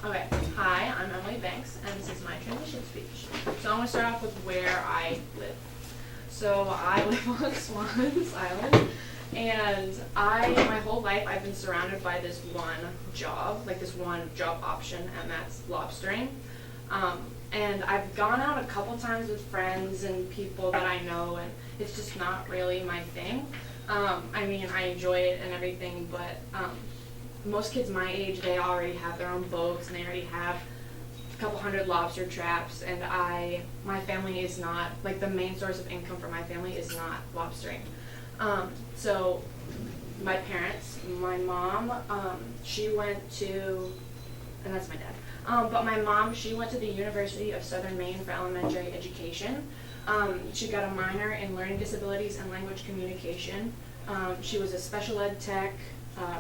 Okay, hi, I'm Emily Banks, and this is my transition speech. So I'm going to start off with where I live. So I live on Swan's Island, and my whole life, I've been surrounded by this one job, like this one job option, and that's lobstering. And I've gone out a couple times with friends and people that I know, and it's just not really my thing. I mean, I enjoy it and everything, but most kids my age, they already have their own boats and they already have a couple hundred lobster traps, and my family is not, like, the main source of income for my family is not lobstering. So my parents, my mom, she went to, and that's my dad, but my mom, she went to the University of Southern Maine for elementary education. She got a minor in learning disabilities and language communication. She was a special ed tech,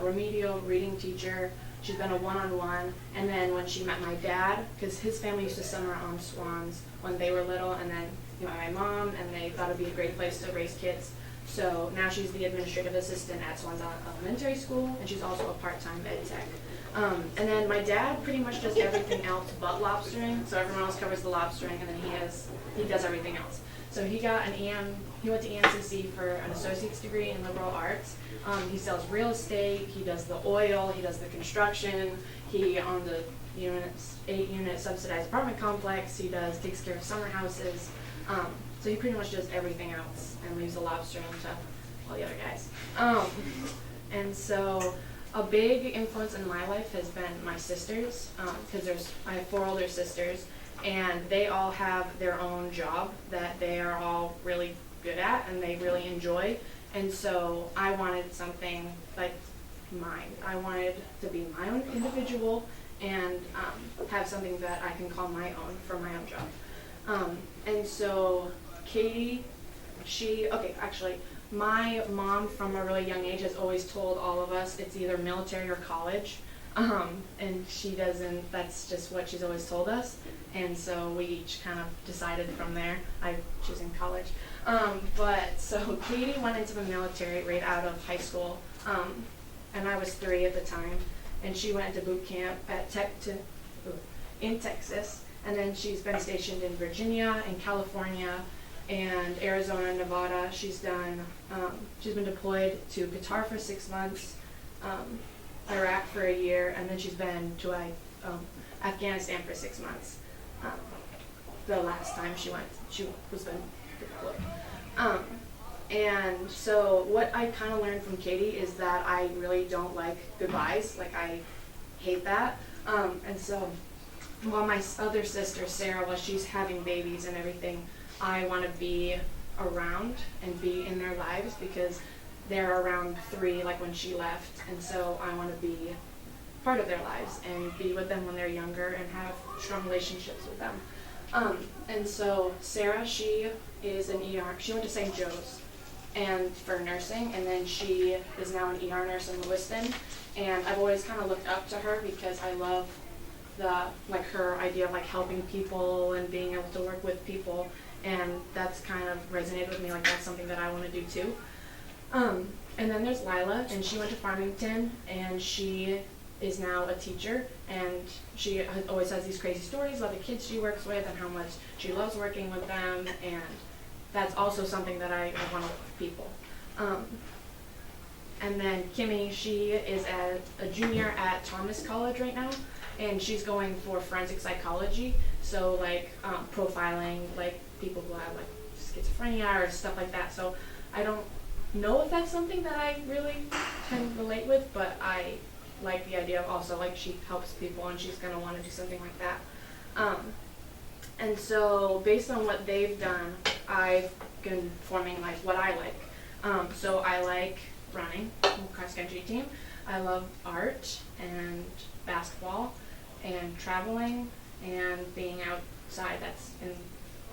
remedial reading teacher. She's been a one-on-one, and then when she met my dad, because his family used to summer on Swans when they were little, and then my mom, and they thought it'd be a great place to raise kids. So now she's the administrative assistant at Swan's Elementary School, and she's also a part-time ed tech. And then my dad pretty much does everything else but lobstering, so everyone else covers the lobstering, and then he does everything else. So he went to EMCC for an associate's degree in liberal arts. He sells real estate, he does the oil, he does the construction, he owns a 8-unit subsidized apartment complex, takes care of summer houses. So he pretty much does everything else and leaves the lobstering to all the other guys. And so a big influence in my life has been my sisters, because I have 4 older sisters, and they all have their own job that they are all really good at and they really enjoy. And so I wanted something like mine. I wanted to be my own individual and have something that I can call my own for my own job. And so Katie, my mom from a really young age has always told all of us it's either military or college. And that's just what she's always told us. And so we each kind of decided from there. I'm choosing college. But so Katie went into the military right out of high school. And I was 3 at the time. And she went into boot camp in Texas. And then she's been stationed in Virginia, in California, and Arizona, Nevada. She's been deployed to Qatar for 6 months, Iraq for a year, and then she's been to Afghanistan for 6 months. The last time she was been deployed. And so what I kind of learned from Katie is that I really don't like goodbyes. Like, I hate that. And so while my other sister, Sarah, while she's having babies and everything, I want to be around and be in their lives because they're around 3, like when she left, and so I want to be part of their lives and be with them when they're younger and have strong relationships with them. And so Sarah, she is an ER. She went to St. Joe's and for nursing, and then she is now an ER nurse in Lewiston. And I've always kind of looked up to her because I love her idea of helping people and being able to work with people, and that's kind of resonated with me. Like, that's something that I want to do too. And then there's Lila, and she went to Farmington, and she is now a teacher, and she always has these crazy stories about the kids she works with and how much she loves working with them, and that's also something that I want to work with people. And then Kimmy, she is a junior at Thomas College right now, and she's going for forensic psychology, so profiling people who have schizophrenia or stuff like that. So I don't know if that's something that I really can relate with, but I like the idea of also she helps people and she's going to want to do something like that. And so based on what they've done, I've been forming what I like. So I like running, cross country team. I love art and basketball and traveling and being outside, that's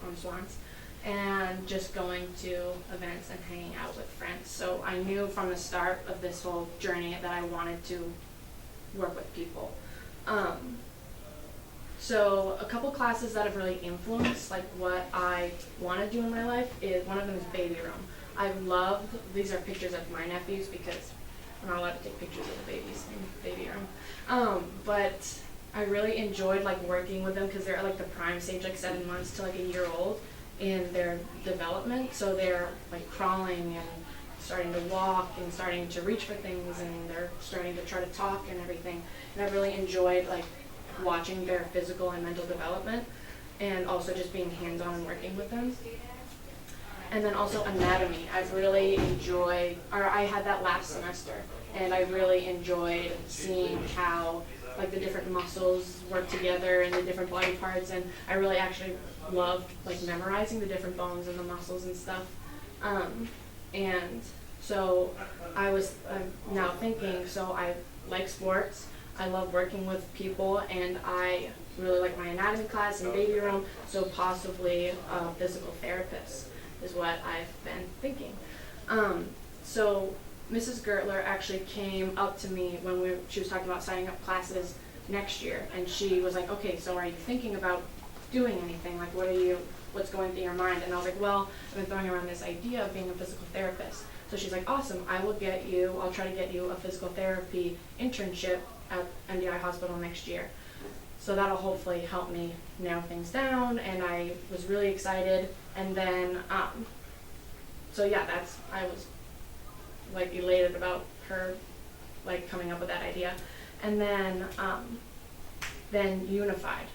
on Swans, and just going to events and hanging out with friends. So I knew from the start of this whole journey that I wanted to work with people. So a couple classes that have really influenced what I want to do in my life is, one of them is baby room. I loved, these are pictures of my nephews because I'm not allowed to take pictures of the babies in baby room. But I really enjoyed like working with them because they're at like the prime stage, like 7 months to like a year old in their development. So they're like crawling and starting to walk and starting to reach for things, and they're starting to try to talk and everything. And I really enjoyed like watching their physical and mental development, and also just being hands-on and working with them. And then also anatomy. I had that last semester, and I really enjoyed seeing how like the different muscles work together and the different body parts, and I really actually loved like memorizing the different bones and the muscles and stuff. And so I'm now thinking, so I like sports, I love working with people, and I really like my anatomy class and baby room, so possibly a physical therapist is what I've been thinking. So Mrs. Gertler actually came up to me when she was talking about signing up classes next year, and she was like, okay, so are you thinking about doing anything? Like, what's going through your mind? And I was like, well, I've been throwing around this idea of being a physical therapist. So she's like, awesome, I'll try to get you a physical therapy internship at NDI Hospital next year. So that'll hopefully help me narrow things down, and I was really excited. And then, I was like elated about her like coming up with that idea. And then Unified.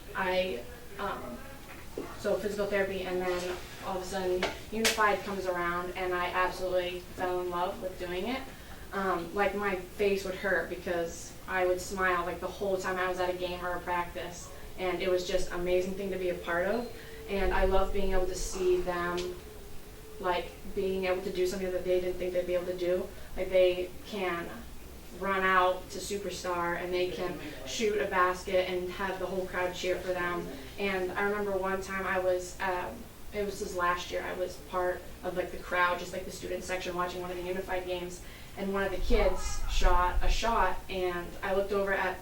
So physical therapy, and then all of a sudden Unified comes around, and I absolutely fell in love with doing it. Like my face would hurt because I would smile like the whole time I was at a game or a practice, and it was just an amazing thing to be a part of. And I love being able to see them like being able to do something that they didn't think they'd be able to do. Like they can run out to superstar, and they can shoot a basket and have the whole crowd cheer for them. And I remember one time it was this last year, I was part of like the crowd, just like the student section, watching one of the Unified games, and one of the kids shot a shot, and I looked over at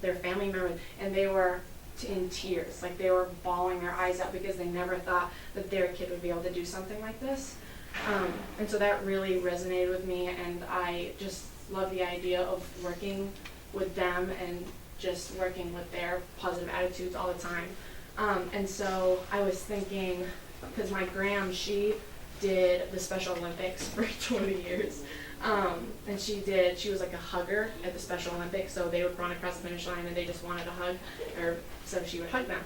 their family members, and they were in tears, like they were bawling their eyes out because they never thought that their kid would be able to do something like this. And so that really resonated with me, and I just love the idea of working with them and just working with their positive attitudes all the time. And so I was thinking, because my gram, she did the Special Olympics for 20 years. And she was like a hugger at the Special Olympics, so they would run across the finish line and they just wanted a hug, or so she would hug them.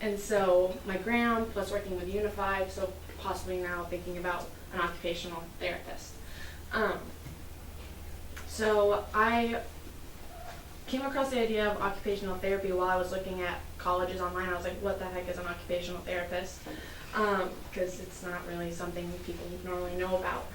And so my gram plus working with Unified, so possibly now thinking about an occupational therapist. So I came across the idea of occupational therapy while I was looking at colleges online. I was like, what the heck is an occupational therapist? Because it's not really something people normally know about.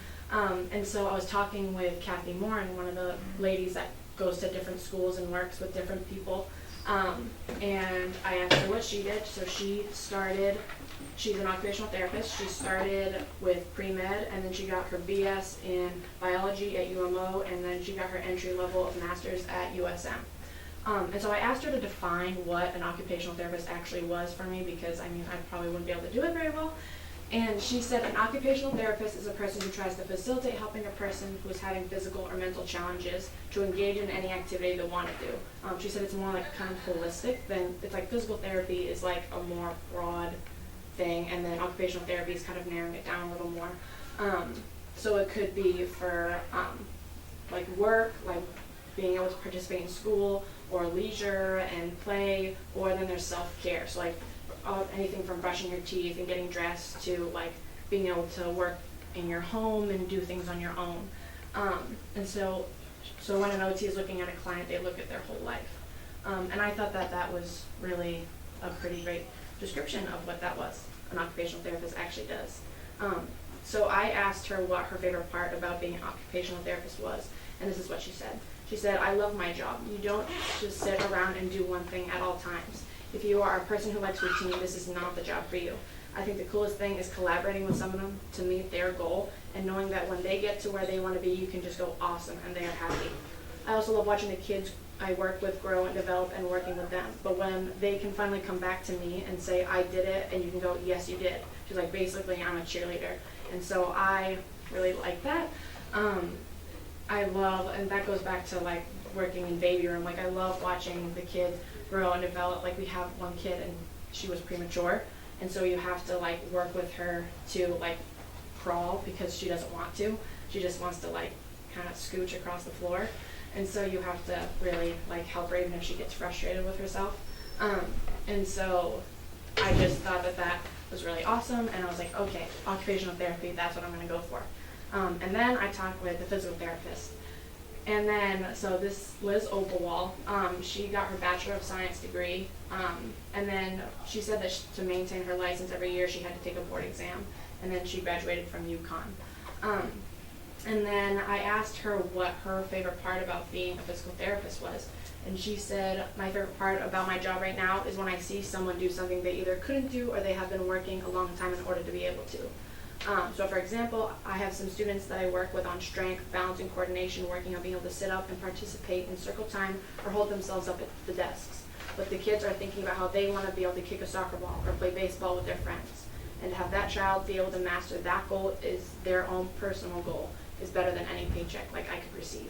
And so I was talking with Morin, one of the ladies that goes to different schools and works with different people. And I asked her what she did. So she's an occupational therapist. She started with pre-med, and then she got her BS in biology at UMO, and then she got her entry level of master's at USM. And so I asked her to define what an occupational therapist actually was for me, because I probably wouldn't be able to do it very well. And she said an occupational therapist is a person who tries to facilitate helping a person who is having physical or mental challenges to engage in any activity they want to do. She said it's more like kind of holistic than, it's like physical therapy is like a more broad thing, and then occupational therapy is kind of narrowing it down a little more. So it could be for like work, like being able to participate in school, or leisure and play, or then there's self-care. So like anything from brushing your teeth and getting dressed to like being able to work in your home and do things on your own. And so when an OT is looking at a client, they look at their whole life. And I thought that was really a pretty great description of what that was, an occupational therapist actually does. So I asked her what her favorite part about being an occupational therapist was, and this is what she said. She said, I love my job. You don't just sit around and do one thing at all times. If you are a person who likes routine, this is not the job for you. I think the coolest thing is collaborating with someone to meet their goal, and knowing that when they get to where they want to be, you can just go awesome and they are happy. I also love watching the kids I work with grow and develop and working with them. But when they can finally come back to me and say, I did it, and you can go, yes, you did. She's like, basically, I'm a cheerleader. And so I really like that. I love, and that goes back to like working in baby room. Like, I love watching the kids grow and develop. Like, we have one kid and she was premature, and so you have to like work with her to like crawl because she doesn't want to. She just wants to like kind of scooch across the floor, and so you have to really like help her even if she gets frustrated with herself. And so I just thought that that was really awesome, and I was like, okay, occupational therapy, that's what I'm going to go for. And then I talked with the physical therapist. And then, so this Liz Oppewall, she got her Bachelor of Science degree, and then she said that to maintain her license every year she had to take a board exam, and then she graduated from UConn. And then I asked her what her favorite part about being a physical therapist was, and she said, my favorite part about my job right now is when I see someone do something they either couldn't do or they have been working a long time in order to be able to. So for example, I have some students that I work with on strength, balance, and coordination, working on being able to sit up and participate in circle time or hold themselves up at the desks. But the kids are thinking about how they want to be able to kick a soccer ball or play baseball with their friends. And to have that child be able to master that goal is their own personal goal, is better than any paycheck like I could receive.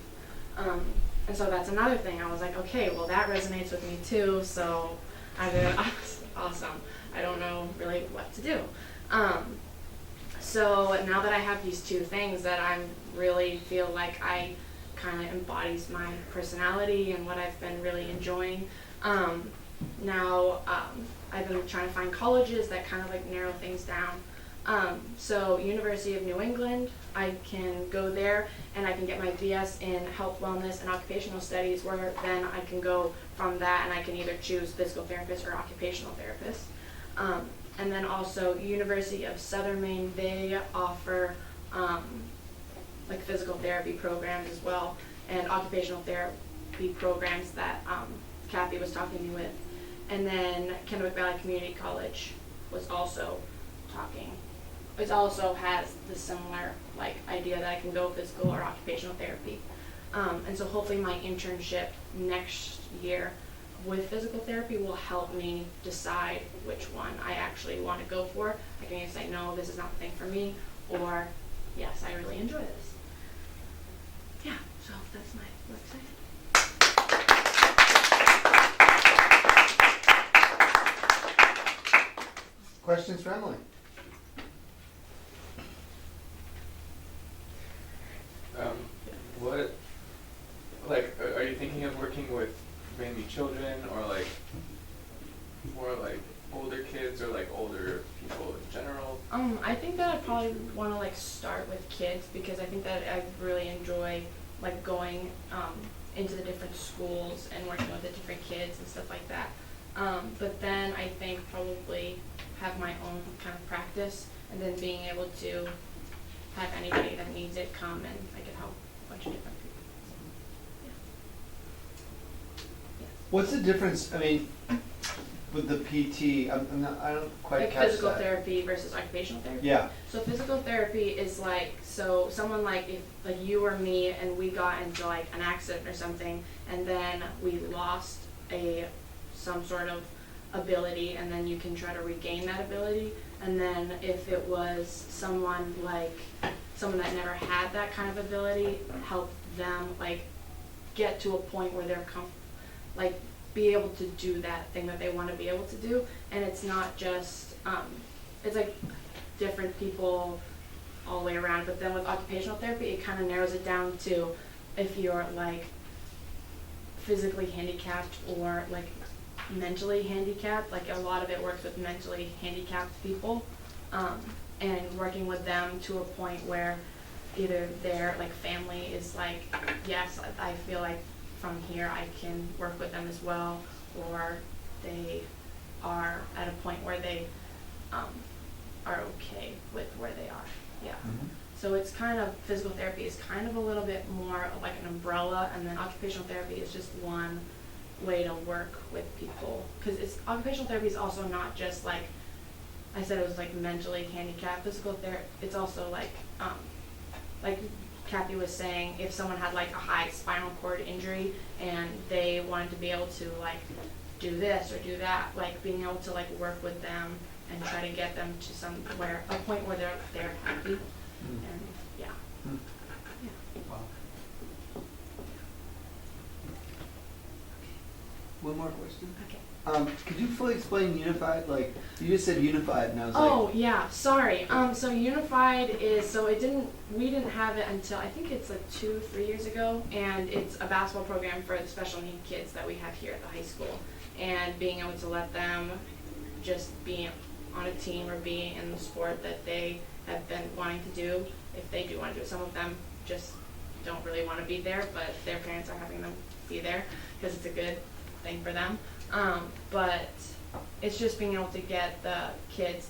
And so that's another thing. I was like, okay, well that resonates with me too, so I did awesome. I don't know really what to do. So now that I have these two things that I really feel like I kind of embodies my personality and what I've been really enjoying, now I've been trying to find colleges that kind of like narrow things down. So University of New England, I can go there and I can get my BS in health, wellness, and occupational studies, where then I can go from that and I can either choose physical therapist or occupational therapist. And then also University of Southern Maine, they offer like physical therapy programs as well, and occupational therapy programs that Kathy was talking to me with. And then Kennewick Valley Community College was also talking. It also has the similar like idea that I can go physical or occupational therapy. And so hopefully my internship next year with physical therapy will help me decide which one I actually want to go for. I can either say, no, this is not the thing for me, or yes, I really enjoy this. Yeah, so that's my website. Questions for Emily? What, like, are you thinking of working with mainly children, or like more like older kids, or like older people in general? I think that I'd probably want to like start with kids, because I think that I really enjoy like going into the different schools and working with the different kids and stuff like that. But then I think probably have my own kind of practice, and then being able to have anybody that needs it come and I can help a bunch of different people. So, yeah. What's the difference, I mean, with the PT, I don't quite Like catch that. physical therapy versus occupational therapy? Yeah. So physical therapy is like, so someone like, if like you or me and we got into like an accident or something, and then we lost some sort of ability, and then you can try to regain that ability. And then if it was someone that never had that kind of ability, help them like get to a point where they're like be able to do that thing that they want to be able to do. And it's not just it's like different people all the way around. But then with occupational therapy, it kind of narrows it down to if you're like physically handicapped or like mentally handicapped. Like a lot of it works with mentally handicapped people, and working with them to a point where either their like family is like, yes, I feel like from here I can work with them as well, or they are at a point where they are okay with where they are. Yeah. Mm-hmm. So it's kind of, physical therapy is kind of a little bit more like an umbrella, and then occupational therapy is just one way to work with people, because it's occupational therapy is also not just like I said, it was like mentally handicapped. Physical therapy, it's also like Kathy was saying, if someone had like a high spinal cord injury and they wanted to be able to like do this or do that, like being able to like work with them and try to get them to a point where they're happy. And yeah. Mm. Yeah. Wow. One more question. Okay. Could you fully explain unified? Like, you just said unified, and I was Oh like, yeah, sorry. So unified is we didn't have it until I think it's like 2-3 years ago, and it's a basketball program for the special need kids that we have here at the high school, and being able to let them just be on a team or be in the sport that they have been wanting to do, if they do want to do it. Some of them just don't really want to be there, but their parents are having them be there because it's a good thing for them. But it's just being able to get the kids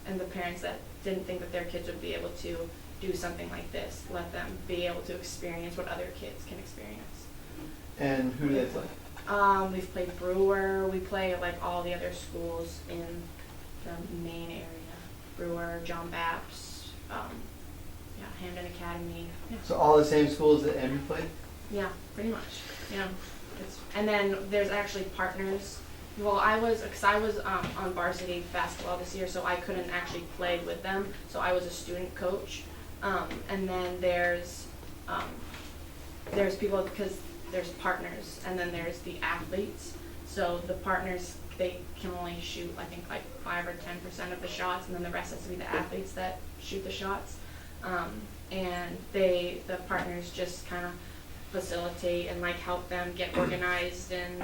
and the parents that didn't think that their kids would be able to do something like this, let them be able to experience what other kids can experience. and who do they play? We've played Brewer, we play like all the other schools in the main area. Brewer, John Bapps, Hamden Academy. Yeah. So all the same schools that Andrew played? Yeah, pretty much. Yeah, and then there's actually partners. Well, I was on varsity basketball this year, so I couldn't actually play with them. So I was a student coach. And then there's people because there's partners, and then there's the athletes. So the partners, they can only shoot I think like 5 or 10% of the shots, and then the rest has to be the athletes that shoot the shots. And the partners just kind of facilitate and like help them get organized and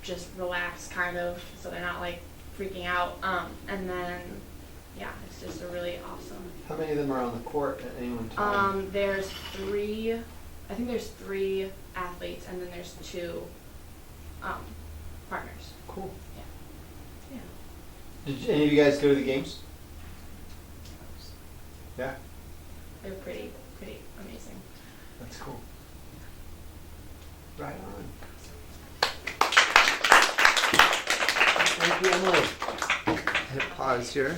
just relax kind of, so they're not like freaking out. And then yeah, it's just a really awesome. How many of them are on the court at any one time? There's 3. I think there's 3 athletes, and then there's 2 partners. Cool. Yeah. Did any of you guys go to the games? Yeah, They're pretty amazing. that's cool. Right on. Thank you, Emily. Hit pause here.